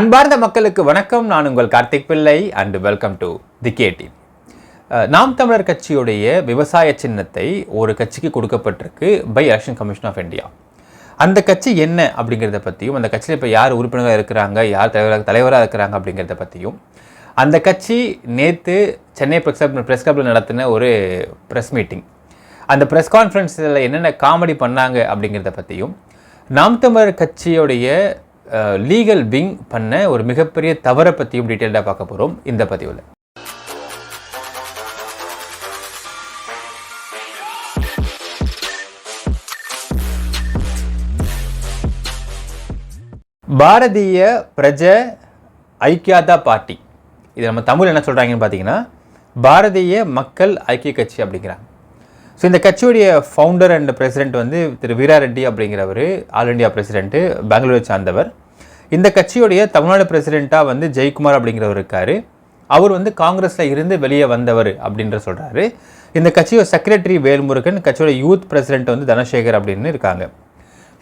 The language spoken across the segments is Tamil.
அன்பார்ந்த மக்களுக்கு வணக்கம். நான் உங்கள் Karthik Pillai and welcome to the KD. Naam Tamilar கட்சியுடைய விவசாய சின்னத்தை ஒரு கட்சிக்கு கொடுக்கப்பட்டிருக்கு by election commission of India. அந்த கட்சி என்ன அப்படிங்கிறத பற்றியும், அந்த கட்சியில் இப்போ யார் உறுப்பினராக இருக்கிறாங்க, யார் தலைவராக இருக்கிறாங்க அப்படிங்கிறத பற்றியும், அந்த கட்சி நேற்று சென்னை ப்ரெஸ் கிளப்பில் நடத்தின ஒரு ப்ரெஸ் மீட்டிங், அந்த ப்ரெஸ் கான்ஃபரன்ஸில் என்னென்ன காமெடி பண்ணாங்க அப்படிங்கிறத பற்றியும், நாம் தமிழர் கட்சியுடைய லீகல் விங் பண்ண ஒரு மிகப்பெரிய தவறை பற்றியும் டீட்டெயில்டாக பார்க்க போகிறோம் இந்த பதிவில். பாரதிய பிரஜா ஐக்கியதா பார்ட்டி, இது நம்ம தமிழ் என்ன சொல்கிறாங்கன்னு பார்த்தீங்கன்னா பாரதிய மக்கள் ஐக்கிய கட்சி அப்படிங்கிறாங்க. ஸோ இந்த கட்சியுடைய ஃபவுண்டர் அண்ட் பிரசிடென்ட் வந்து திரு வீரா ரெட்டி அப்படிங்கிறவர், ஆல் இண்டியா பிரசிடென்ட்டு, பெங்களூரை சார்ந்தவர். இந்த கட்சியுடைய தமிழ்நாடு பிரசிடெண்ட்டாக வந்து ஜெயக்குமார் அப்படிங்கிறவர் இருக்கார். அவர் வந்து காங்கிரஸில் இருந்து வெளியே வந்தவர் அப்படின்ற சொல்கிறாரு. இந்த கட்சியோட செக்ரட்டரி வேல்முருகன், கட்சியோட யூத் பிரசிடென்ட் வந்து தனசேகர் அப்படின்னு இருக்காங்க.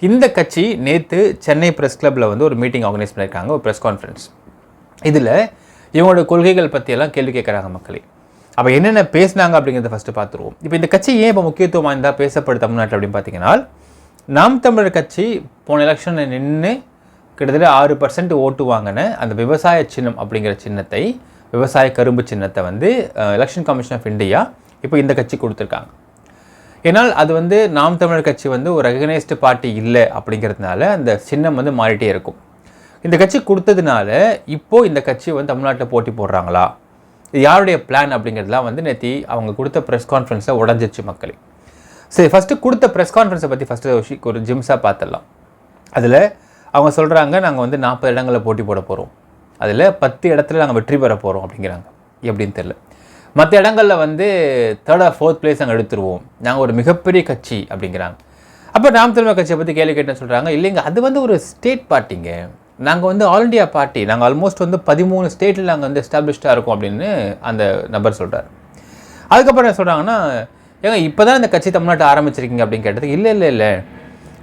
இந்த கட்சி நேற்று சென்னை ப்ரெஸ் கிளப்பில் வந்து ஒரு மீட்டிங் ஆர்கனைஸ் பண்ணியிருக்காங்க, ஒரு ப்ரெஸ் கான்ஃபரன்ஸ். இதில் இவங்களோட கொள்கைகள் பற்றியெல்லாம் கேள்வி கேட்குறாங்க மக்களே. அப்போ என்னென்ன பேசினாங்க அப்படிங்கிறத ஃபஸ்ட்டு பார்த்துருவோம். இப்போ இந்த கட்சி ஏன் இப்போ முக்கியத்துவம் வாய்ந்தா பேசப்படுது தமிழ்நாட்டில் அப்படின்னு பார்த்தீங்கன்னா, நாம் தமிழர் கட்சி போன எலெக்ஷனில் நின்று கிட்டத்தட்ட 6% ஓட்டு வாங்கின அந்த விவசாய சின்னம் அப்படிங்கிற சின்னத்தை, விவசாய கரும்பு சின்னத்தை வந்து எலெக்ஷன் கமிஷன் ஆஃப் இந்தியா இப்போ இந்த கட்சி கொடுத்துருக்காங்க. ஏன்னால் அது வந்து நாம் தமிழர் கட்சி வந்து ஒரு ரெகனைஸ்டு பார்ட்டி இல்லை அப்படிங்கிறதுனால அந்த சின்னம் வந்து மாறிட்டே இருக்கும். இந்த கட்சி கொடுத்ததுனால இப்போது இந்த கட்சி வந்து தமிழ்நாட்டில் போட்டி போடுறாங்களா, இது யாருடைய பிளான் அப்படிங்கிறதுலாம் வந்து நேற்று அவங்க கொடுத்த ப்ரெஸ் கான்ஃபரன்ஸில் உடஞ்சிச்சு மக்களே. சரி, ஃபஸ்ட்டு கொடுத்த ப்ரெஸ் கான்ஃபரன்ஸை பற்றி ஃபஸ்ட்டு ஒரு ஜிம்ஸாக பார்த்துடலாம். அதில் அவங்க சொல்கிறாங்க, நாங்கள் வந்து 40 இடங்களில் போட்டி போட போகிறோம், அதில் 10 இடத்துல நாங்கள் வெற்றி பெற போகிறோம் அப்படிங்கிறாங்க. எப்படின்னு தெரியல. மற்ற இடங்களில் வந்து 3rd or 4th பிளேஸ் நாங்கள் எடுத்துருவோம், நாங்கள் ஒரு மிகப்பெரிய கட்சி அப்படிங்கிறாங்க. அப்போ நாம் தமிழர் கட்சியை பற்றி கேள்வி கேட்டேன்னு சொல்கிறாங்க, இல்லைங்க அது வந்து ஒரு ஸ்டேட் பார்ட்டிங்க, நாங்கள் வந்து ஆல் இண்டியா பார்ட்டி, நாங்கள் ஆல்மோஸ்ட் வந்து 13 ஸ்டேட்டில் நாங்கள் வந்து எஸ்டாப்ளிஷ்டாக இருக்கோம் அப்படின்னு அந்த நபர் சொல்கிறார். அதுக்கப்புறம் என்ன சொல்கிறாங்கன்னா, ஏங்க இப்போ தான் இந்த கட்சி தமிழ்நாட்டை ஆரம்பிச்சிருக்கீங்க அப்படின்னு கேட்டதுக்கு, இல்லை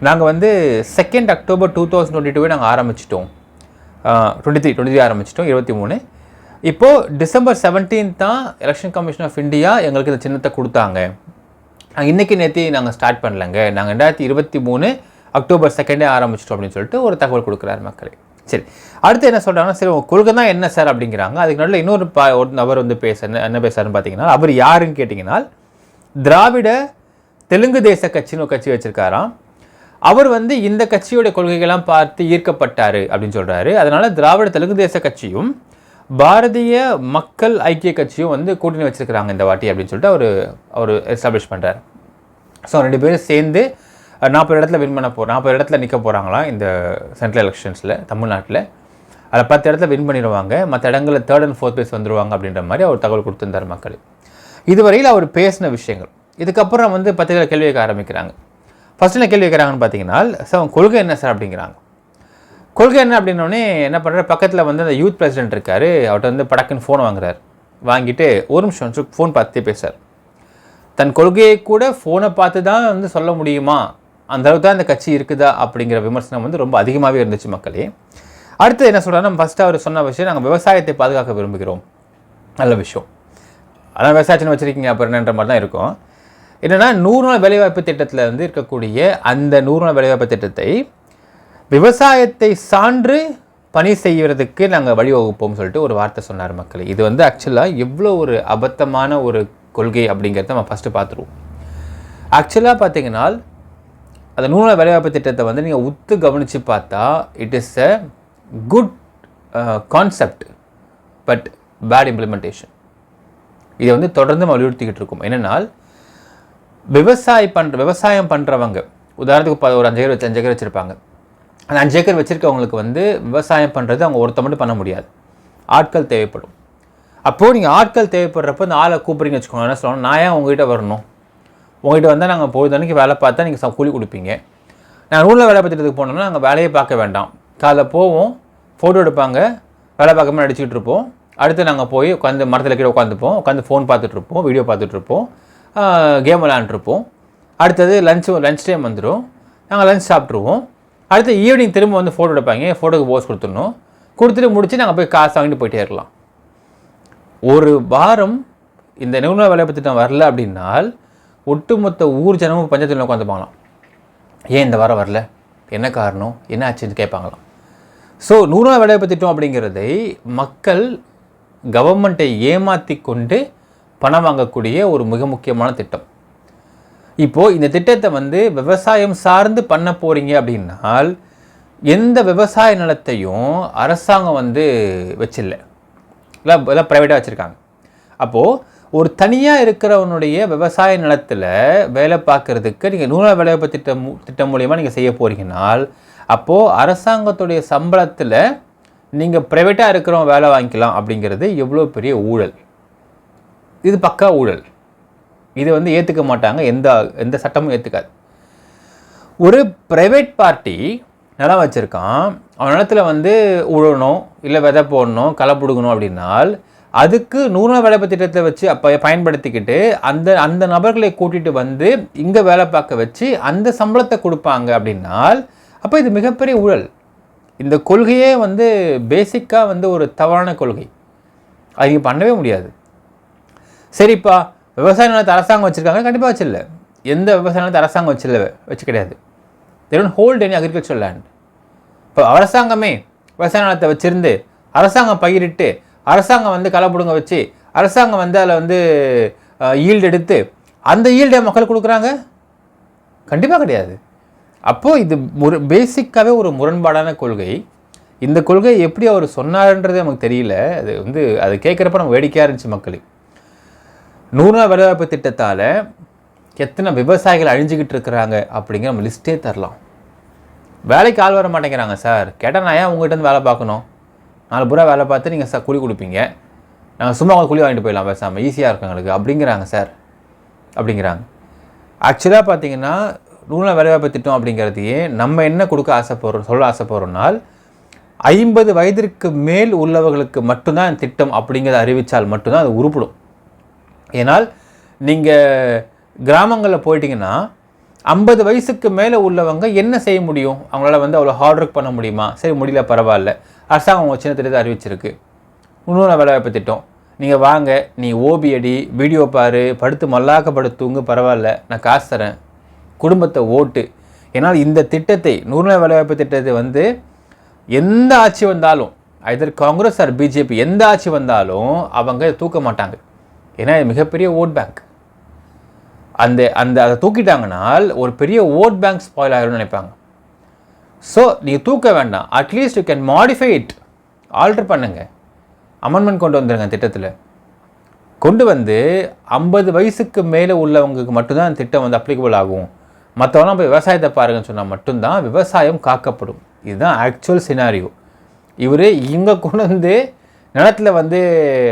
நாங்கள் வந்து 2 அக்டோபர் 2022 நாங்கள் ஆரம்பிச்சிட்டோம், 23 ஆரம்பிச்சிட்டோம், 23. இப்போது டிசம்பர் 17 தான் எலெக்ஷன் கமிஷன் ஆஃப் இந்தியா எங்களுக்கு இந்த சின்னத்தை கொடுத்தாங்க, நாங்கள் இன்றைக்கி நேற்று நாங்கள் ஸ்டார்ட் பண்ணலங்க, நாங்கள் 2023 அக்டோபர் 2 ஆரம்பிச்சிட்டோம் அப்படின்னு சொல்லிட்டு ஒரு தகவல் கொடுக்குறாரு மக்களே. சரி, அடுத்து என்ன சொல்கிறாங்கன்னா, சரி உங்கள் கொள்கை தான் என்ன சார் அப்படிங்கிறாங்க. அதுக்கு நடுவில் இன்னொரு ஒரு நபர் வந்து என்ன பேசுறாருன்னு பார்த்தீங்கன்னா, அவர் யாருன்னு கேட்டிங்கன்னா திராவிட தெலுங்கு தேச கட்சின்னு ஒரு கட்சி வச்சுருக்காராம். அவர் வந்து இந்த கட்சியோட கொள்கைகள்லாம் பார்த்து ஈர்க்கப்பட்டார் அப்படின்னு சொல்கிறாரு. அதனால் திராவிட தெலுங்கு தேச கட்சியும் பாரதிய மக்கள் ஐக்கிய கட்சியும் வந்து கூட்டணி வச்சுருக்கிறாங்க இந்த வாட்டி அப்படின்னு சொல்லிட்டு அவர் எஸ்டாப்ளிஷ் பண்ணுறாரு. ஸோ 2 பேரும் சேர்ந்து 40 இடத்துல வின் பண்ண 40 இடத்துல நிற்க போகிறாங்களாம் இந்த சென்ட்ரல் எலெக்ஷன்ஸில் தமிழ்நாட்டில். அதில் 10 இடத்துல வின் பண்ணிடுவாங்க, மற்ற இடங்களில் 3rd and 4th பிளேஸ் வந்துடுவாங்க அப்படின்ற மாதிரி அவர் தகவல் கொடுத்துருந்தார் மக்கள். இதுவரையில் அவர் பேசின விஷயங்கள். இதுக்கப்புறம் வந்து பத்திரிகை கேள்வி கேட்க ஆரம்பிக்கிறாங்க. ஃபஸ்ட்டு என்ன கேள்வி கேட்குறாங்கன்னு பார்த்தீங்கன்னா, சார் கொள்கை என்ன சார் அப்படிங்கிறாங்க. கொள்கை என்ன அப்படின்னோடனே என்ன பண்ணுறாரு, பக்கத்தில் வந்து அந்த யூத் பிரசிடென்ட் இருக்கார், அவர்கிட்ட வந்து படக்குன்னு ஃபோனை வாங்குறாரு. வாங்கிட்டு ஒரு நிமிஷம் ஃபோன் பார்த்துட்டே பேசுகிறார். தன் கொள்கையை கூட ஃபோனை பார்த்து தான் வந்து சொல்ல முடியுமா, அந்த அளவுக்கு தான் இந்த கட்சி இருக்குதா அப்படிங்கிற விமர்சனம் வந்து ரொம்ப அதிகமாகவே இருந்துச்சு மக்களே. அடுத்து என்ன சொல்கிறாங்கன்னா, ஃபஸ்ட்டு அவர் சொன்ன விஷயம், நாங்கள் விவசாயத்தை பாதுகாக்க விரும்புகிறோம், நல்ல விஷயம், அதான் விவசாயத்தின்னு வச்சுருக்கீங்க அப்புறம் என்னன்ற மாதிரி தான் இருக்கும். என்னென்னா 100 நாள் வேலைவாய்ப்பு திட்டத்தில் வந்து இருக்கக்கூடிய அந்த 100 நாள் வேலைவாய்ப்பு திட்டத்தை விவசாயத்தை சான்று பணி செய்வதற்கு நாங்கள் வழிவகுப்போம்னு சொல்லிட்டு ஒரு வார்த்தை சொன்னார் மக்களே. இது வந்து ஆக்சுவலாக எவ்வளோ ஒரு அபத்தமான ஒரு கொள்கை அப்படிங்கிறத நம்ம ஃபஸ்ட்டு பார்த்துருவோம். ஆக்சுவலாக பார்த்தீங்கன்னா அந்த 100 நாள் வேலைவாய்ப்பு திட்டத்தை வந்து நீங்கள் உத்து கவனித்து பார்த்தா it is a good concept but bad implementation. இதை வந்து தொடர்ந்து வலியுறுத்திக்கிட்டு இருக்கும். என்னென்னால் விவசாயம் பண்ணுறவங்க உதாரணத்துக்கு ஒரு 5 ஏக்கர் வச்சுருப்பாங்க. அந்த 5 ஏக்கர் வச்சுருக்கவங்களுக்கு வந்து விவசாயம் பண்ணுறது அவங்க ஒருத்த மட்டும் பண்ண முடியாது, ஆட்கள் தேவைப்படும். அப்போது நீங்கள் ஆட்கள் தேவைப்படுறப்போ இந்த ஆளை கூப்பிட்றீங்கன்னு வச்சுக்கோங்க, என்ன சொல்லணும், நான் ஏன் உங்கள்கிட்ட வரணும், உங்கள்கிட்ட வந்தால் நாங்கள் பொழுதன்னைக்கு வேலை பார்த்தா நீங்கள் கூலி கொடுப்பீங்க. நான் ரூலில் வேலை பார்த்துட்டு போனோம்னா நாங்கள் வேலையை பார்க்க வேண்டாம், காலைல போவோம், ஃபோட்டோ எடுப்பாங்க, வேலை பார்க்காம நடிச்சுக்கிட்டு இருப்போம், அடுத்து நாங்கள் போய் உட்காந்து மரத்தில் கீழே உட்காந்துப்போம், உட்காந்து ஃபோன் பார்த்துட்ருப்போம், வீடியோ பார்த்துட்ருப்போம், கேம் விளையாண்டுருப்போம். அடுத்தது லஞ்ச் டைம் வந்துடும், நாங்கள் லஞ்ச் சாப்பிட்ருவோம். அடுத்து ஈவினிங் திரும்ப வந்து ஃபோட்டோ எடுப்பாங்க, ஃபோட்டோக்கு போஸ் கொடுத்துடணும். கொடுத்துட்டு முடிச்சு நாங்கள் போய் காசு வாங்கிட்டு போயிட்டே இருக்கலாம். ஒரு வாரம் இந்த நிறுவன வேலைவாய்ப்பு திட்டம் வரல அப்படின்னால் ஒட்டுமொத்த ஊர் ஜனமும் பஞ்சாயத்தில் உட்காந்துப்பாங்களாம். ஏன் இந்த வாரம் வரல, என்ன காரணம், என்ன ஆச்சுன்னு கேட்பாங்களாம். ஸோ 100 நாள் வேலைவாய்ப்பு திட்டம் அப்படிங்கிறதை மக்கள் கவர்மெண்ட்டை ஏமாற்றி கொண்டு பணம் வாங்கக்கூடிய ஒரு மிக முக்கியமான திட்டம். இப்போது இந்த திட்டத்தை வந்து விவசாயம் சார்ந்து பண்ண போகிறீங்க அப்படின்னால் எந்த விவசாய நிலத்தையும் அரசாங்கம் வந்து வச்சில்லை, எல்லாம் ப்ரைவேட்டாக வச்சுருக்காங்க. அப்போது ஒரு தனியாக இருக்கிறவனுடைய விவசாய நிலத்தில் வேலை பார்க்குறதுக்கு நீங்கள் 100 நாள் வேலைவாய்ப்பு திட்டம் மூலிமா நீங்கள் செய்ய போகிறீங்கனால் அப்போது அரசாங்கத்துடைய சம்பளத்தில் நீங்கள் ப்ரைவேட்டாக இருக்கிறவங்க வேலை வாங்கிக்கலாம் அப்படிங்கிறது எவ்வளோ பெரிய ஊழல். இது பக்கா ஊழல். இது வந்து ஏற்றுக்க மாட்டாங்க, எந்த சட்டமும் ஏற்றுக்காது. ஒரு ப்ரைவேட் பார்ட்டி நிலம் வச்சுருக்கான், அவன் நிலத்தில் வந்து உழணும் இல்லை விதை போடணும் களை பிடுங்கணும் அப்படின்னால் அதுக்கு 100 நாள் வேலைவாய்ப்பு திட்டத்தை வச்சு அப்போ பயன்படுத்திக்கிட்டு அந்த நபர்களை கூட்டிகிட்டு வந்து இங்கே வேலை பார்க்க வச்சு அந்த சம்பளத்தை கொடுப்பாங்க அப்படின்னால் அப்போ இது மிகப்பெரிய ஊழல். இந்த கொள்கையே வந்து பேசிக்காக வந்து ஒரு தவறான கொள்கை. அது நீங்கள் பண்ணவே முடியாது. சரிப்பா, விவசாய நிலத்தை அரசாங்கம் வச்சுருக்காங்க, கண்டிப்பாக வச்சில்ல. எந்த விவசாய நிலத்தை அரசாங்கம் வச்சு கிடையாது. they don't hold any agricultural land. இப்போ அரசாங்கமே விவசாய நிலத்தை வச்சுருந்து அரசாங்கம் பயிரிட்டு அரசாங்கம் வந்து களை பிடுங்க வச்சு அரசாங்கம் வந்து அதில் வந்து ஈல்டு எடுத்து அந்த ஈல்டை மக்கள் கொடுக்குறாங்க? கண்டிப்பாக கிடையாது. அப்போது இது பேசிக்காகவே ஒரு முரண்பாடான கொள்கை. இந்த கொள்கை எப்படி அவர் சொன்னார்ன்றது நமக்கு தெரியல. அது வந்து அது கேட்குறப்ப நம்ம வேடிக்கையாக இருந்துச்சு மக்களுக்கு. 100 நாள் வேலைவாய்ப்பு திட்டத்தால் எத்தனை விவசாயிகள் அழிஞ்சிக்கிட்டு இருக்கிறாங்க அப்படிங்கிற நம்ம லிஸ்ட்டே தரலாம். வேலைக்கு ஆள் வர மாட்டேங்கிறாங்க சார். கேட்டால் நான் ஏன் உங்கள்கிட்ட வந்து வேலை பார்க்கணும், 4 பூரா வேலை பார்த்து நீங்கள் கூலி கொடுப்பீங்க, நாங்கள் சும்மா அவங்க கூலி வாங்கிட்டு போயிடலாம் பேசாமல், ஈஸியாக இருக்கும் எங்களுக்கு அப்படிங்கிறாங்க சார் அப்படிங்கிறாங்க. ஆக்சுவலாக பார்த்தீங்கன்னா 100 நாள் வேலைவாய்ப்பு திட்டம் அப்படிங்கிறதையே நம்ம என்ன கொடுக்க சொல்ல ஆசைப்படுறோம்னால் 50 வயதிற்கு மேல் உள்ளவர்களுக்கு மட்டும்தான் திட்டம் அப்படிங்கிறத அறிவித்தால் மட்டும்தான் அது உருப்படும். ஏன்னால் நீங்கள் கிராமங்களில் போயிட்டீங்கன்னா 50 வயசுக்கு மேலே உள்ளவங்க என்ன செய்ய முடியும்? அவங்களால வந்து அவ்வளோ ஹார்ட் ஒர்க் பண்ண முடியுமா? சரி, முடியல, பரவாயில்ல, அரசாங்கம் அவங்க சின்ன திட்டத்தை அறிவிச்சிருக்கு 100 நாள் வேலைவாய்ப்பு திட்டம். நீங்கள் வாங்க, நீ ஓபி அடி, வீடியோ பாரு, படுத்து மல்லாக்கப்படுத்துங்க, பரவாயில்ல, நான் காசு தரேன், குடும்பத்தை ஓட்டு. ஏன்னால் இந்த திட்டத்தை 100 நாள் வேலைவாய்ப்பு திட்டத்தை வந்து எந்த ஆட்சி வந்தாலும், ஐதர் காங்கிரஸ் ஆர் பிஜேபி, எந்த ஆட்சி வந்தாலும் அவங்க தூக்க மாட்டாங்க. ஏன்னா இது மிகப்பெரிய ஓட் பேங்க். அதை தூக்கிட்டாங்கனால் ஒரு பெரிய ஓட் பேங்க் ஸ்பாயில் ஆகிரும்னு நினைப்பாங்க. ஸோ நீங்கள் தூக்க வேண்டாம், at least you can modify it, alter பண்ணுங்கள், அமெண்ட்மெண்ட் கொண்டு வந்துடுங்க. திட்டத்தில் கொண்டு வந்து 50 வயசுக்கு மேலே உள்ளவங்களுக்கு மட்டும்தான் அந்த திட்டம் வந்து அப்ளிகபிள் ஆகும். மற்றவங்களாம் போய் விவசாயத்தை பாருங்கன்னு சொன்னால் மட்டும்தான் விவசாயம் காக்கப்படும். இதுதான் ஆக்சுவல் சினாரியோ. இவர் இங்கே கொண்டு வந்து நிலத்தில் வந்து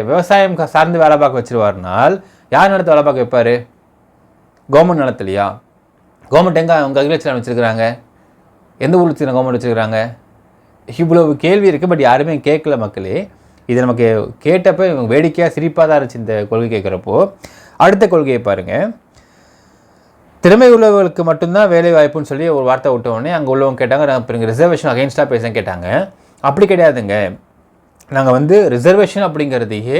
விவசாயம் சார்ந்து வேலை பார்க்க வச்சுருவார்னால் யார் நிலத்தை வேலை பார்க்க வைப்பார்? கவர்மெண்ட் நிலத்துலையா? கவர்மெண்ட் எங்கே அவங்க அக்ரிகல்ச்சர் வச்சுருக்கிறாங்க? எந்த ஊரில் கவர்மெண்ட் வச்சுருக்கிறாங்க? இவ்வளவு கேள்வி இருக்குது, பட் யாருமே கேட்கல மக்களே. இதை நமக்கு கேட்டப்போ வேடிக்கையாக சிரிப்பாக தான் இருந்துச்சு இந்த கொள்கை கேட்குறப்போ. அடுத்த கொள்கையை பாருங்கள். திறமை உள்ளவர்களுக்கு மட்டும்தான் வேலை வாய்ப்புன்னு சொல்லி ஒரு வார்த்தை விட்டோடனே அங்கே உள்ளவங்க கேட்டாங்க, இப்போ நீங்கள் ரிசர்வேஷன் அகெயின்ஸ்டாக பேச கேட்டாங்க. அப்படி கிடையாதுங்க, நாங்கள் வந்து ரிசர்வேஷன் அப்படிங்கிறதையே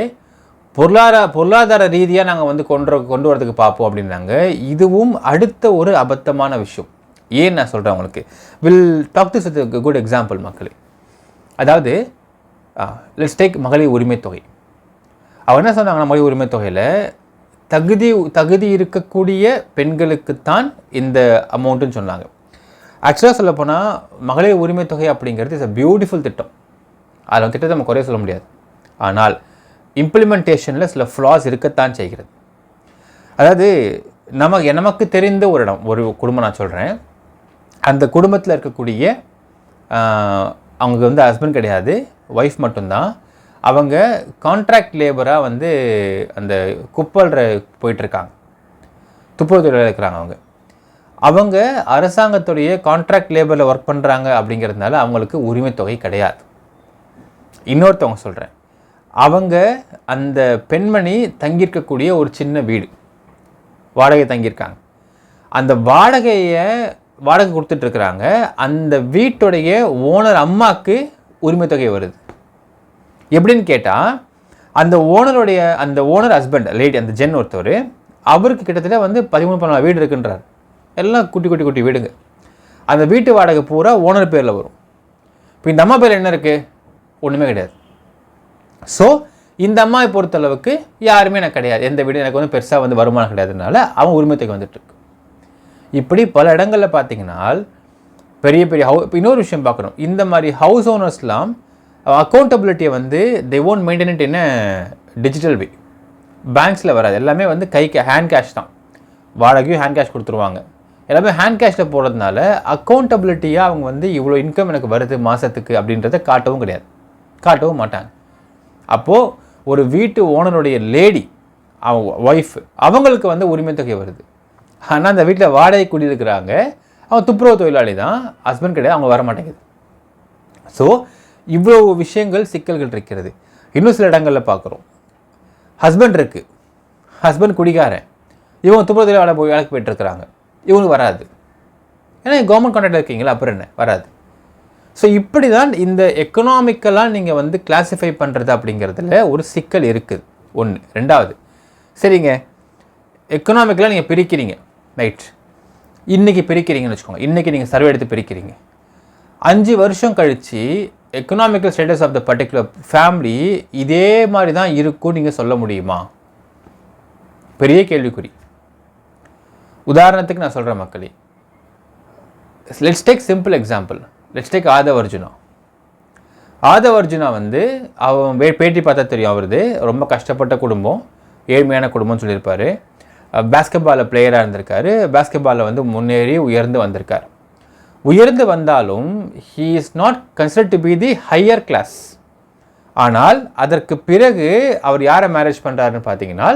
பொருளாதார ரீதியாக நாங்கள் வந்து கொண்டு வரதுக்கு பார்ப்போம் அப்படின்னாங்க. இதுவும் அடுத்த ஒரு அபத்தமான விஷயம். ஏன் நான் சொல்கிறேன் உங்களுக்கு, will talk this with good example மக்களே. அதாவது லெட்ஸ் டேக் மகளிர் உரிமை தொகை. அவங்க என்ன சொன்னாங்கன்னா, மகளிர் உரிமை தொகையில் தகுதி இருக்கக்கூடிய பெண்களுக்குத்தான் இந்த அமௌண்ட்டுன்னு சொன்னாங்க. ஆக்சுவலாக சொல்லப்போனால் மகளிர் உரிமை தொகை அப்படிங்கிறது இஸ் அ பியூட்டிஃபுல் திட்டம். அதில் திட்டத்தை நம்ம குறைய சொல்ல முடியாது. ஆனால் இம்ப்ளிமெண்டேஷனில் சில ஃப்ளாஸ் இருக்கத்தான் செய்கிறது. அதாவது நமக்கு தெரிந்த ஒரு குடும்பம் நான் சொல்கிறேன். அந்த குடும்பத்தில் இருக்கக்கூடிய அவங்க வந்து ஹஸ்பண்ட் கிடையாது, ஒய்ஃப் மட்டும்தான். அவங்க கான்ட்ராக்ட் லேபராக வந்து அந்த குப்பல்ற போயிட்டுருக்காங்க, துப்புரவு தொழிலாளர் இருக்கிறாங்க. அவங்க அரசாங்கத்துடைய கான்ட்ராக்ட் லேபரில் ஒர்க் பண்ணுறாங்க அப்படிங்கிறதுனால அவங்களுக்கு உரிமை தொகை கிடையாது. இன்னொருத்தவங்க சொல்கிறேன், அவங்க அந்த பெண்மணி தங்கியிருக்கக்கூடிய ஒரு சின்ன வீடு வாடகை தங்கியிருக்காங்க. அந்த வாடகை கொடுத்துட்ருக்குறாங்க. அந்த வீட்டுடைய ஓனர் அம்மாவுக்கு உரிமை தொகை வருது. எப்படின்னு கேட்டால் அந்த ஓனர் ஹஸ்பண்ட் லேடி அந்த ஜென் ஒருத்தவர், அவருக்கு கிட்டத்தட்ட வந்து 13-14 வீடு இருக்குன்றார். எல்லாம் குட்டி குட்டி குட்டி வீடுங்க. அந்த வீட்டு வாடகை பூரா ஓனர் பேரில் வரும். இப்போ இந்த அம்மா பேர் என்ன இருக்குது? ஒன்றுமே கிடையாது. ஸோ இந்த அம்மாவை பொறுத்தளவுக்கு யாருமே எனக்கு கிடையாது, எந்த வீடு எனக்கு வந்து பெருசாக வந்து வருமானம் கிடையாதுனால அவன் உரிமத்துக்கு வந்துட்டுருக்கு. இப்படி பல இடங்களில் பார்த்தீங்கன்னா பெரிய பெரிய இன்னொரு விஷயம் பார்க்கணும், இந்த மாதிரி ஹவுஸ் ஓனர்ஸ்லாம் அக்கௌண்டபிலிட்டியை வந்து they won't maintain it in digital way. பேங்க்ஸில் வராது, எல்லாமே வந்து ஹேண்ட் கேஷ் தான். வாடகையும் ஹேண்ட் கேஷ் கொடுத்துருவாங்க. எல்லாமே ஹேண்ட் கேஷில் போடுறதுனால அக்கௌண்டபிலிட்டியாக அவங்க வந்து இவ்வளோ இன்கம் எனக்கு வருது மாதத்துக்கு அப்படின்றத காட்டவும் மாட்டாங்க. அப்போது ஒரு வீட்டு ஓனருடைய லேடி, அவன் ஒய்ஃப், அவங்களுக்கு வந்து உரிமை தொகை வருது. ஆனால் அந்த வீட்டில் வாடகை குடியிருக்கிறாங்க, அவன் துப்புரவு தொழிலாளி தான், ஹஸ்பண்ட் கிடையாது, அவங்க வர மாட்டேங்குது. ஸோ இவ்வளோ விஷயங்கள் சிக்கல்கள் இருக்கிறது. இன்னும் சில இடங்களில் பார்க்குறோம், ஹஸ்பண்ட் இருக்குது, ஹஸ்பண்ட் குடிக்காரன், இவங்க துப்புரவு தொழிலாளி வேலைக்கு போயிட்டுருக்குறாங்க, இவங்களுக்கு வராது. ஏன்னா கவர்மெண்ட் கான்ட்ராக்டில் இருக்கீங்களா, அப்புறம் என்ன வராது. ஸோ இப்படி தான் இந்த எக்கனாமிக்கலாக நீங்கள் வந்து கிளாஸிஃபை பண்ணுறது அப்படிங்கிறதுல ஒரு சிக்கல் இருக்குது. ஒன்று. ரெண்டாவது, சரிங்க எக்கனாமிக்கலாக நீங்கள் பிரிக்கிறீங்க, ரைட், இன்றைக்கி பிரிக்கிறீங்கன்னு வச்சுக்கோங்க, இன்றைக்கி நீங்கள் சர்வே எடுத்து பிரிக்கிறீங்க. 5 வருஷம் கழித்து economical status of the particular family இதே மாதிரி தான் இருக்கும் நீங்கள் சொல்ல முடியுமா? பெரிய கேள்விக்குறி. உதாரணத்துக்கு நான் சொல்கிறேன் மக்களே, let's take simple example. Let's take Aadhav Arjuna. வந்து அவன் பேட்டி பார்த்தா தெரியும், அவரது ரொம்ப கஷ்டப்பட்ட குடும்பம், ஏழ்மையான குடும்பம்னு சொல்லியிருப்பார். பேஸ்கெட்பாலில் பிளேயராக இருந்திருக்காரு. பேஸ்கெட்பாலில் வந்து முன்னேறி உயர்ந்து வந்திருக்கார். உயர்ந்து வந்தாலும் he is not considered to be the higher class. ஆனால் அதற்கு பிறகு அவர் யாரை மேரேஜ் பண்ணுறாருன்னு பார்த்தீங்கன்னா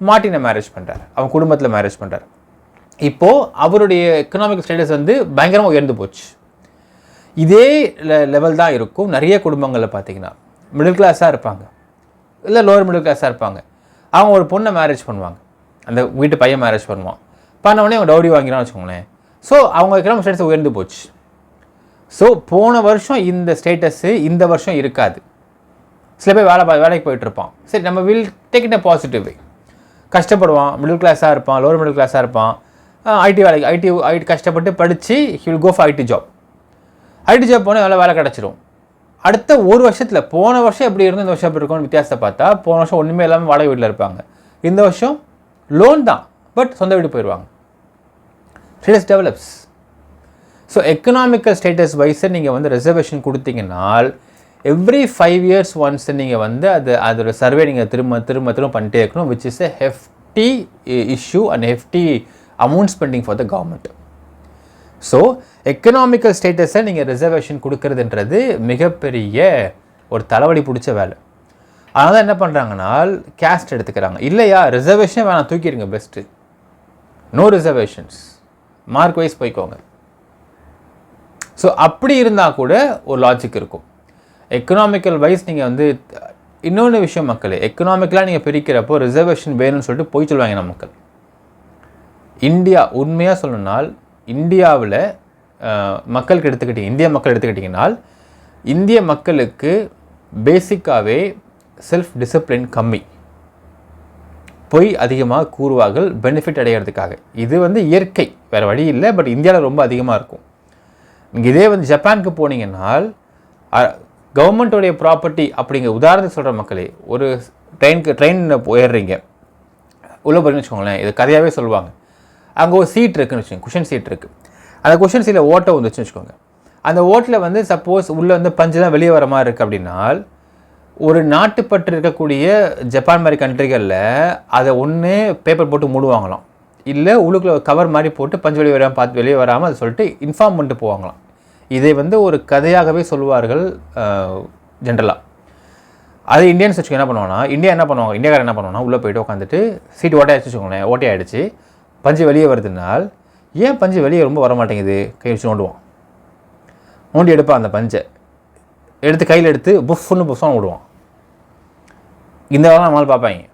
மார்ட்டினை மேரேஜ் பண்ணுறார், அவன் குடும்பத்தில் மேரேஜ் பண்ணுறார். இப்போது அவருடைய எக்கனாமிக் ஸ்டேட்டஸ் வந்து பயங்கரமாக உயர்ந்து போச்சு. இதே லெவல் தான் இருக்கும் நிறைய குடும்பங்களில் பார்த்தீங்கன்னா. மிடில் கிளாஸாக இருப்பாங்க, இல்லை லோவர் மிடில் கிளாஸாக இருப்பாங்க. அவங்க ஒரு பொண்ணை மேரேஜ் பண்ணுவாங்க, அந்த வீட்டு பையன் மேரேஜ் பண்ணுவான், பண்ணவொடனே அவங்க டவுரி வாங்கிறான்னு வச்சுக்கோங்களேன். ஸோ அவங்க எக்கனாமிக் ஸ்டேட்டஸ் உயர்ந்து போச்சு. ஸோ போன வருஷம் இந்த ஸ்டேட்டஸு இந்த வருஷம் இருக்காது. சில பேர் வேலைக்கு போயிட்டுருப்பான், சரி நம்ம will take it a positive way. கஷ்டப்படுவான், மிடில் கிளாஸாக இருப்பான், லோவர் மிடில் கிளாஸாக இருப்பான், ஐடி கஷ்டப்பட்டு படித்து he will go for IT job. IT job போனால் வேலை கிடச்சிரும். அடுத்த ஒரு வருஷத்தில், போன வருஷம் எப்படி இருந்தோ இந்த வருஷம் எப்படி இருக்கும்னு வித்தியாசத்தை பார்த்தா, போன வருஷம் ஒன்றுமே இல்லாமல் வாடகை வீட்டில் இருப்பாங்க, இந்த வருஷம் லோன் தான், பட் சொந்த வீடு போயிடுவாங்க. Status develops. So economical status வைஸை நீங்கள் வந்து ரிசர்வேஷன் கொடுத்தீங்கன்னால் எவ்ரி 5 years ஒன்ஸ் நீங்கள் வந்து அதோட சர்வே நீங்கள் திரும்ப பண்ணிட்டே இருக்கணும், which is a hefty issue and hefty amount spending for the government. So economical ஸ்டேட்டஸை நீங்கள் ரிசர்வேஷன் கொடுக்கறதுன்றது மிகப்பெரிய ஒரு தலைவலி பிடிச்ச வேலை. அதனால தான் என்ன பண்ணுறாங்கன்னா கேஸ்ட் எடுத்துக்கிறாங்க. இல்லையா ரிசர்வேஷனே வேணாம், தூக்கிடுங்க, best, no reservations, mark wise போய்க்கோங்க. ஸோ அப்படி இருந்தால் கூட ஒரு லாஜிக் இருக்கும். எக்கனாமிக்கல் வைஸ் நீங்கள் வந்து இன்னொன்று விஷயம் மக்களே, எக்கனாமிக்கலாக நீங்கள் பிரிக்கிறப்போ ரிசர்வேஷன் வேணும்னு சொல்லிட்டு போய் சொல்லுவாங்க நம்ம மக்கள். இந்தியா உண்மையாக சொல்லணும்னால் இந்தியாவில் மக்களுக்கு இந்திய மக்கள் எடுத்துக்கிட்டிங்கனால் இந்திய மக்களுக்கு பேசிக்காகவே செல்ஃப் டிசிப்ளின் கம்மி, பொய் அதிகமாக கூறுவார்கள் பெனிஃபிட் அடைகிறதுக்காக. இது வந்து இயற்கை, வேறு வழி இல்லை. பட் இந்தியாவில் ரொம்ப அதிகமாக இருக்கும். நீங்கள் இதே வந்து ஜப்பானுக்கு போனீங்கன்னால் கவர்மெண்ட்டோடைய ப்ராப்பர்ட்டி அப்படிங்கிற உதாரணத்துக்கு சொல்கிற மக்களே, ஒரு ட்ரெயின் போயிடுறீங்க, உள்ளே போகிறீங்கன்னு வச்சுக்கோங்களேன், இது கதையாகவே சொல்லுவாங்க. அங்கே ஒரு சீட் இருக்குன்னு வச்சுக்கோங்க, குஷன் சீட் இருக்குது. அந்த குஷன் சீட்டில் ஓட்டை வந்துச்சுன்னு வச்சுக்கோங்க. அந்த ஓட்டில் வந்து சப்போஸ் உள்ளே வந்து பஞ்செலாம் வெளியே வர மாதிரி இருக்குது அப்படின்னால், ஒரு நாட்டுப்பற்று இருக்கக்கூடிய ஜப்பான் மாதிரி கண்ட்ரிகளில் அதை ஒன்று பேப்பர் போட்டு மூடுவாங்களாம், இல்லை உள்ளுக்குள்ள கவர் மாதிரி போட்டு பஞ்சு வெளியே வராமல் அதை சொல்லிட்டு இன்ஃபார்ம் பண்ணிட்டு போவாங்களாம். இதை வந்து ஒரு கதையாகவே சொல்லுவார்கள் ஜென்ரலாக. அது இந்தியன்ஸ் வச்சுக்க என்ன பண்ணுவாங்கன்னா, இந்தியாக்காரர் என்ன பண்ணுவாங்கன்னா, உள்ளே போய்ட்டு உட்காந்துட்டு சீட்டு ஓட்டையாச்சு வச்சுக்கோங்களேன், ஓட்டையாயிடுச்சு, பஞ்சு வெளியே வருதுனால் ஏன் பஞ்சு வெளியே ரொம்ப வர மாட்டேங்குது, கை வச்சு நோண்டி எடுப்பான். அந்த பஞ்சை எடுத்து கையில் எடுத்து புஃப்னு விடுவான். இந்த வேலை நம்மளால் பார்ப்பாங்க.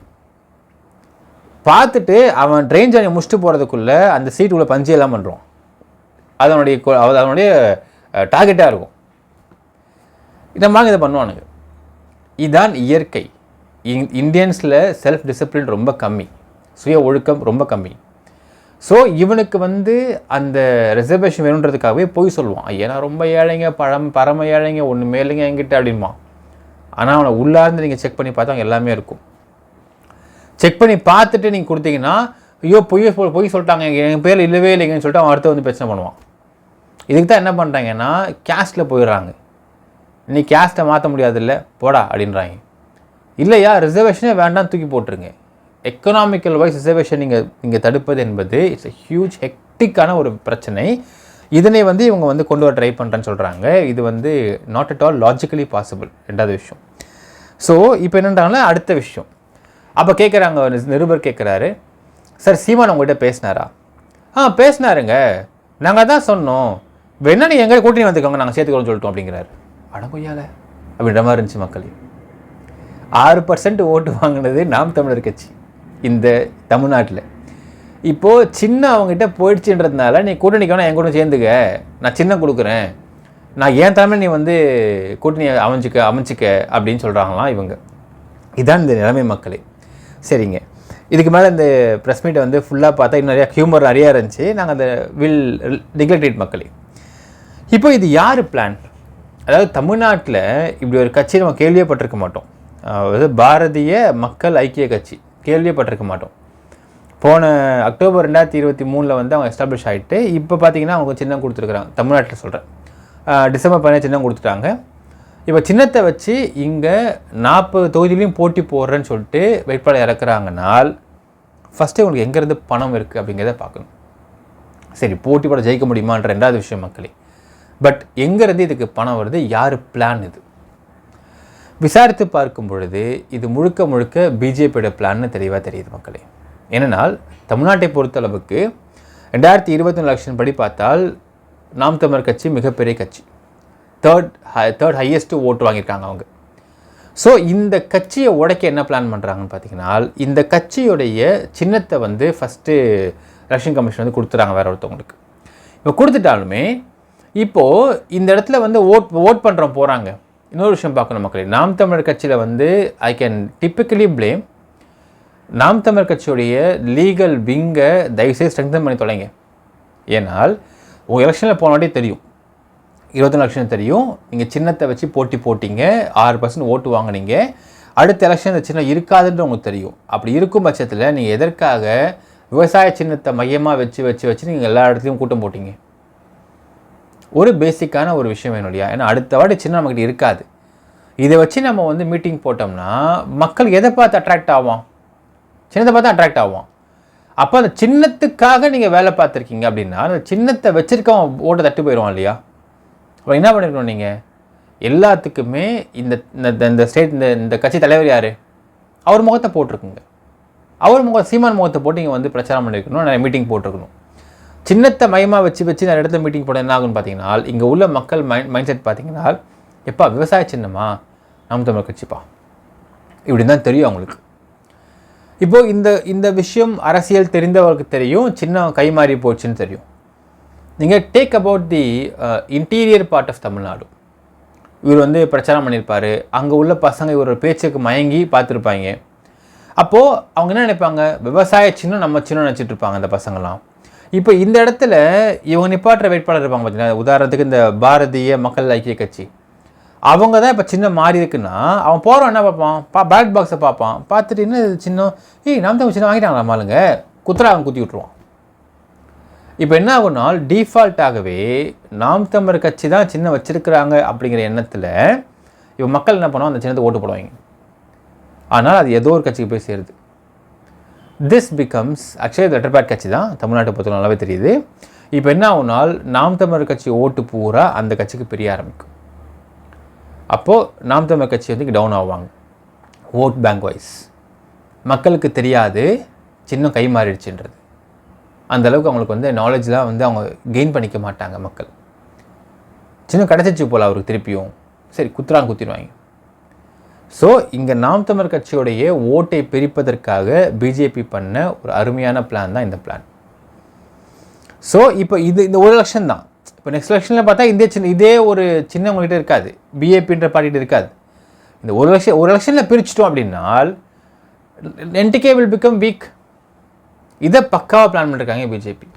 பார்த்துட்டு அவன் ட்ரெயின் ஜர்னி முடிச்சுட்டு போகிறதுக்குள்ளே அந்த சீட்டுக்குள்ளே பஞ்சு எல்லாம் பண்ணுறான். அதனுடைய டார்கெட்டாக இருக்கும். இந்த மாதிரி இதை பண்ணுவானுங்க. இதுதான் இயற்கை. இந்தியன்ஸில் செல்ஃப் டிசிப்ளின் ரொம்ப கம்மி, சுய ஒழுக்கம் ரொம்ப கம்மி. ஸோ இவனுக்கு வந்து அந்த ரிசர்வேஷன் வேணுன்றதுக்காகவே போய் சொல்லுவான், ஐயா நான் ரொம்ப ஏழைங்க, பரம ஏழைங்க, ஒன்று மேலேங்க என்கிட்ட அப்படின்மா. ஆனால் அவனை உள்ளார்ந்து நீங்கள் செக் பண்ணி பார்த்தா அவங்க எல்லாமே இருக்கும். செக் பண்ணி பார்த்துட்டு நீங்கள் கொடுத்தீங்கன்னா, ஐயோ பொய் சொல்லிட்டாங்க, என் பேர் இல்லவே இல்லைங்கன்னு சொல்லிட்டு அவன் அடுத்து வந்து பிரச்சனை பண்ணுவான். இதுக்கு தான் என்ன பண்ணுறாங்கன்னா கேஸ்ட்டில் போயிடுறாங்க. நீ கேஸ்ட்டை மாற்ற முடியாது இல்லை போடா அப்படின்றாங்க. இல்லையா ரிசர்வேஷனே வேண்டாம் தூக்கி போட்டுருங்க. எக்கனாமிக்கல் வைஸ் ரிசர்வேஷன் நீங்கள் தடுப்பது என்பது இட்ஸ் எ ஹியூஜ் ஹெக்டிக்கான ஒரு பிரச்சனை. இதனை வந்து இவங்க வந்து கொண்டு வர ட்ரை பண்ணுறேன்னு சொல்கிறாங்க. இது வந்து not at all logically possible. ரெண்டாவது விஷயம். ஸோ இப்போ என்னன்றாங்கன்னா அடுத்த விஷயம். அப்போ கேட்குறாங்க, நிருபர் கேட்குறாரு, சார் சீமான் உங்கள்கிட்ட பேசினாரா? பேசினாருங்க, நாங்கள் தான் சொன்னோம், வேணா நீ எங்கே கூட்டணி வந்துக்கோங்க, நாங்கள் சேர்த்துக்கோன்னு சொல்லிட்டோம் அப்படிங்கிறாரு. அடங்கொய்யால அப்படின்ற மாதிரி இருந்துச்சு மக்கள். 6% ஓட்டு வாங்கினது நாம் தமிழர் கட்சி இந்த தமிழ்நாட்டில். இப்போது சின்ன அவங்ககிட்ட போயிடுச்சுன்றதுனால நீ கூட்டணிக்கு வேணா என் கூட சேர்ந்துக்க, நான் சின்னம் கொடுக்குறேன், நான் ஏன் தலைமை நீ வந்து கூட்டணி அமைச்சிக்க அப்படின்னு சொல்கிறாங்களாம் இவங்க. இதுதான் இந்த நிலைமை மக்களே. சரிங்க, இதுக்கு மேலே இந்த ப்ரெஸ் மீட்டை வந்து ஃபுல்லாக பார்த்தா இன்னும் நிறையா ஹியூமர் நிறையா இருந்துச்சு. நாங்கள் அந்த நெக்லெக்டட் மக்களே. இப்போ இது யார் பிளான்? அதாவது தமிழ்நாட்டில் இப்படி ஒரு கட்சி நம்ம கேள்வியப்பட்டிருக்க மாட்டோம். அதாவது பாரதிய மக்கள் ஐக்கிய கட்சி கேள்வியப்பட்டிருக்க மாட்டோம். போன அக்டோபர் 2023 வந்து அவங்க எஸ்டாப்ளிஷ் ஆகிட்டு இப்போ பார்த்தீங்கன்னா அவங்க சின்னம் கொடுத்துருக்குறாங்க. தமிழ்நாட்டில் சொல்கிறேன், டிசம்பர் 15 சின்னம் கொடுத்துட்டாங்க. இப்போ சின்னத்தை வச்சு இங்கே 40 தொகுதியிலையும் போட்டி போடுறேன்னு சொல்லிட்டு வேட்பாளர் இறக்குறாங்கனால் ஃபஸ்ட்டு உங்களுக்கு எங்கேருந்து பணம் இருக்குது அப்படிங்கிறத பார்க்கணும். சரி, போட்டி போட ஜெயிக்க முடியுமான்ற ரெண்டாவது விஷயம் மக்களே. பட் எங்கேருந்து இதுக்கு பணம் வருது, யார் பிளான் இது? விசாரித்து பார்க்கும் பொழுது இது முழுக்க பிஜேபியோட பிளான்னு தெளிவாக தெரியுது மக்களே. ஏனென்றால் தமிழ்நாட்டை பொறுத்தளவுக்கு 2021 எலெக்ஷன் படி பார்த்தால் நாம் தமிழர் கட்சி மிகப்பெரிய கட்சி, தேர்ட் ஹையஸ்ட்டு ஓட்டு வாங்கியிருக்காங்க அவங்க. ஸோ இந்த கட்சியை உடைக்க என்ன பிளான் பண்ணுறாங்கன்னு பார்த்தீங்கன்னா, இந்த கட்சியுடைய சின்னத்தை வந்து ஃபஸ்ட்டு எலெக்ஷன் கமிஷன் வந்து கொடுத்துறாங்க வேறு ஒருத்தவங்களுக்கு. இப்போ கொடுத்துட்டாலுமே இப்போது இந்த இடத்துல வந்து ஓட் பண்ணுறோம் போகிறாங்க. இன்னொரு விஷயம் பார்க்கணும் மக்களே, நாம் தமிழர் கட்சியில் வந்து ஐ கேன் டிப்பிக்கலி பிளேம் நாம் தமிழர் கட்சியுடைய லீகல் விங்கை தயவுசெய்து ஸ்ட்ரெங்தன் பண்ணி தொலைங்க. ஏன்னால் உங்கள் எலெக்ஷனில் போன வாட்டி தெரியும், 21 எலெக்ஷன் தெரியும், நீங்கள் சின்னத்தை வச்சு போட்டிங்க, 6% ஓட்டு வாங்கினீங்க. அடுத்த எலெக்ஷன் இந்த சின்னம் இருக்காதுன்ற உங்களுக்கு தெரியும். அப்படி இருக்கும் பட்சத்தில் நீங்கள் எதற்காக விவசாய சின்னத்தை மையமாக வச்சு நீங்கள் எல்லா இடத்துலையும் கூட்டம் போட்டிங்க? ஒரு பேசிக்கான ஒரு விஷயம் வேணும் இல்லையா? ஏன்னா அடுத்த வாட்டி சின்னம் நம்மகிட்ட இருக்காது. இதை வச்சு நம்ம வந்து மீட்டிங் போட்டோம்னா மக்கள் எதை பார்த்து அட்ராக்ட் ஆகும்? சின்னத்தை பார்த்து அட்ராக்ட் ஆகும். அப்போ அந்த சின்னத்துக்காக நீங்கள் வேலை பார்த்துருக்கீங்க அப்படின்னா அந்த சின்னத்தை வச்சுருக்கவன் ஓட்டை தட்டு போயிடுவான் இல்லையா? அப்புறம் என்ன பண்ணிருக்கணும் நீங்கள்? எல்லாத்துக்குமே இந்த ஸ்டேட் இந்த கட்சி தலைவர் யார், அவர் முகத்தை போட்டிருக்குங்க. அவர் சீமான் முகத்தை போட்டு இங்கே வந்து பிரச்சாரம் பண்ணியிருக்கணும், நிறைய மீட்டிங் போட்டிருக்கணும். சின்னத்தை மையமாக வச்சு நிறைய இடத்துல மீட்டிங் போட என்ன ஆகுன்னு பார்த்தீங்கன்னா, இங்கே உள்ள மக்கள் மைண்ட் செட் பார்த்தீங்கன்னா, எப்பா விவசாய சின்னமா நாம் தமிழர் கட்சிப்பா இப்படி தான் தெரியும் அவங்களுக்கு. இப்போது இந்த விஷயம் அரசியல் தெரிந்தவர்களுக்கு தெரியும், சின்னம் கை மாறி போச்சுன்னு தெரியும். நீங்கள் take about the interior part of Tamil Nadu. இவர் வந்து பிரச்சாரம் பண்ணியிருப்பார், அங்கே உள்ள பசங்க இவர் பேச்சுக்கு மயங்கி பார்த்துருப்பாங்க. அப்போது அவங்க என்ன நினைப்பாங்க, விவசாய சின்னம் நம்ம சின்னம் நினச்சிட்டு இருப்பாங்க அந்த பசங்களாம். இப்போ இந்த இடத்துல இவங்க நிப்பாட்டுற வேட்பாளர் இருப்பாங்க பார்த்தீங்கன்னா, உதாரணத்துக்கு இந்த பாரதிய மக்கள் ஐக்கிய கட்சி, அவங்க தான் இப்போ சின்னம் மாறி இருக்குன்னா அவன் போகிறவன் என்ன பார்ப்பான், பேலட் பாக்ஸை பார்ப்பான், பார்த்துட்டு இன்னும் சின்னம் நாம் தமிழ் சின்னம் வாங்கிட்டாங்களா மாலுங்க, அவன் குத்தி விட்ருவான். இப்போ என்ன ஆகுனால் டிஃபால்ட்டாகவே நாம் தமிழர் கட்சி தான் சின்னம் வச்சுருக்கிறாங்க அப்படிங்கிற எண்ணத்தில் இப்போ மக்கள் என்ன பண்ணுவோம், அந்த சின்னத்தை ஓட்டு போடுவாங்க. ஆனால் அது ஏதோ ஒரு கட்சிக்கு போய் சேருது. திஸ் பிகம்ஸ் ஆக்சுவலி லெட்டர்பேட் கட்சி தான் தமிழ்நாட்டை பொறுத்த நல்லாவே தெரியுது. இப்போ என்ன ஆகுனால் நாம் தமிழர் கட்சி ஓட்டு பூரா அந்த கட்சிக்கு பிரிய ஆரம்பிக்கும். அப்போது நாம் தமிழர் கட்சி வந்து இங்கே டவுன் ஆவாங்க ஓட் பேங்க் வைஸ். மக்களுக்கு தெரியாது சின்னம் கை மாறிடுச்சுன்றது. அந்தளவுக்கு அவங்களுக்கு வந்து நாலேஜ்லாம் வந்து அவங்க கெயின் பண்ணிக்க மாட்டாங்க மக்கள். சின்னம் கிடச்சிச்சு போல் அவருக்கு திருப்பியும், சரி குத்திடுவாங்க. ஸோ இங்கே நாம் தமிழர் கட்சியோடைய ஓட்டை பிரிப்பதற்காக பிஜேபி பண்ண ஒரு அருமையான பிளான் தான் இந்த பிளான். ஸோ இப்போ இந்த ஒரு எலெக்ஷன் தான். இப்போ நெக்ஸ்ட் எலெக்ஷனில் பார்த்தா இதே ஒரு சின்ன உங்கள்கிட்ட இருக்காது, பிஏபின்ற பார்ட்டிகிட்ட இருக்காது. இந்த ஒரு எலெக்ஷனில் பிரிச்சிட்டோம் அப்படின்னால் என்டிகே வில் பிகம் வீக். இதை பக்காவாக பிளான் பண்ணியிருக்காங்க பிஜேபி.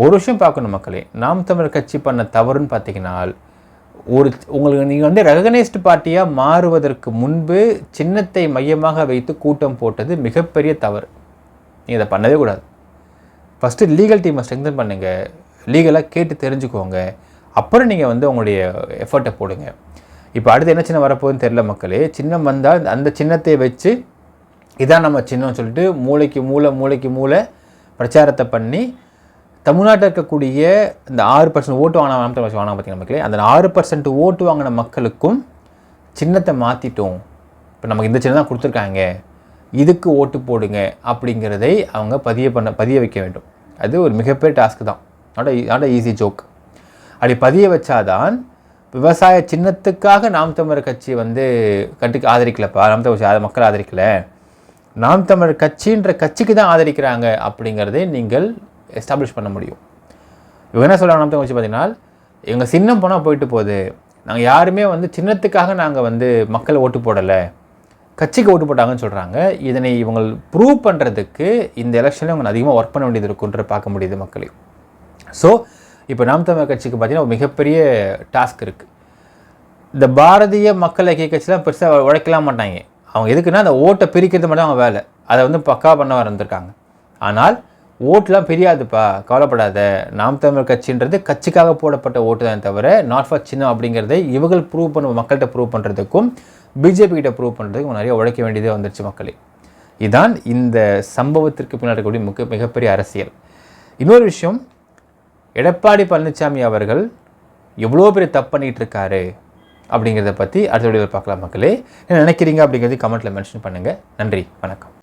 ஒரு விஷயம் பார்க்கணும் மக்களே, நாம் தமிழர் கட்சி பண்ண தவறுன்னு பார்த்தீங்கன்னா, உங்களுக்கு நீங்கள் வந்து ரெகனைஸ்டு பார்ட்டியாக மாறுவதற்கு முன்பு சின்னத்தை மையமாக வைத்து கூட்டம் போட்டது மிகப்பெரிய தவறு. நீங்கள் இதை பண்ணவே கூடாது. ஃபஸ்ட்டு லீகல் டீமை ஸ்ட்ரெங்தன் பண்ணுங்கள், லீகலாக கேட்டு தெரிஞ்சுக்கோங்க, அப்புறம் நீங்கள் வந்து உங்களுடைய எஃபர்ட்டை போடுங்க. இப்போ அடுத்து என்ன சின்னம் வரப்போகுதுன்னு தெரில மக்களே. சின்னம் வந்தால் அந்த சின்னத்தை வச்சு இதான் நம்ம சின்னம்னு சொல்லிட்டு மூளைக்கு மூளை பிரச்சாரத்தை பண்ணி தமிழ்நாட்டில் இருக்கக்கூடிய இந்த 6% ஓட்டு வாங்கின பார்த்தீங்கன்னா மக்களே, அந்த 6% ஓட்டு வாங்கின மக்களுக்கும் சின்னத்தை மாற்றிட்டோம், இப்போ நமக்கு இந்த சின்னம் தான் கொடுத்துருக்காங்க, இதுக்கு ஓட்டு போடுங்க அப்படிங்கிறதை அவங்க பதிய வைக்க வேண்டும். அது ஒரு மிகப்பெரிய டாஸ்க்கு தான், நாட் ஈஸி ஜோக். அப்படி பதிய வச்சாதான் விவசாய சின்னத்துக்காக நாம் தமிழர் கட்சி வந்து ஆதரிக்கலப்பா, நாம் தமிழ் மக்கள் ஆதரிக்கலை, நாம் தமிழர் கட்சின்ற கட்சிக்கு தான் ஆதரிக்கிறாங்க அப்படிங்கிறதை நீங்கள் எஸ்டாப்ளிஷ் பண்ண முடியும். இவங்க என்ன சொல்கிறாங்க, நாம் தமிழ் கட்சி பார்த்தீங்கன்னா எங்கள் சின்னம் போனால் போயிட்டு போகுது, நாங்கள் யாருமே வந்து சின்னத்துக்காக நாங்கள் வந்து மக்கள் ஓட்டு போடலை, கட்சிக்கு ஓட்டு போட்டாங்கன்னு சொல்கிறாங்க. இதனை இவங்க ப்ரூவ் பண்ணுறதுக்கு இந்த எலெக்ஷனில் அவங்க அதிகமாக ஒர்க் பண்ண வேண்டியது இருக்குன்ற பார்க்க முடியுது மக்களே. ஸோ இப்போ நாம் தமிழர் கட்சிக்கு பார்த்தீங்கன்னா ஒரு மிகப்பெரிய டாஸ்க் இருக்குது. இந்த பாரதிய மக்கள் ஐக்கிய கட்சிலாம் பெருசாக உழைக்கலாம் மாட்டாங்க. அவங்க எதுக்குன்னா அந்த ஓட்டை பிரிக்கிறது மட்டும் அவங்க வேலை, அதை வந்து பக்காவாக பண்ண வந்திருக்காங்க. ஆனால் ஓட்டுலாம் பிரியாதுப்பா, கவலைப்படாத, நாம் தமிழர் கட்சின்றது கட்சிக்காக போடப்பட்ட ஓட்டு தான் தவிர நாட் ஃபார் சின்னம் அப்படிங்கிறதை இவர்கள் ப்ரூவ் பண்ண மக்கள்கிட்ட ப்ரூவ் பண்ணுறதுக்கும் பிஜேபி கிட்ட ப்ரூவ் பண்ணுறதுக்கும் நிறைய உழைக்க வேண்டியதே வந்துருச்சு மக்களே. இதுதான் இந்த சம்பவத்திற்கு பின்னாடி இருக்கக்கூடிய மிகப்பெரிய அரசியல். இன்னொரு விஷயம், எடப்பாடி பழனிசாமி அவர்கள் எவ்வளோ பெரிய தப்பு பண்ணிகிட்டு இருக்காரு அப்படிங்கிறத பற்றி அடுத்த வீடியோவில் பார்க்கலாம் மக்களே. என்ன நினைக்கிறீங்க அப்படிங்கிறது கமெண்ட்டில் மென்ஷன் பண்ணுங்கள். நன்றி, வணக்கம்.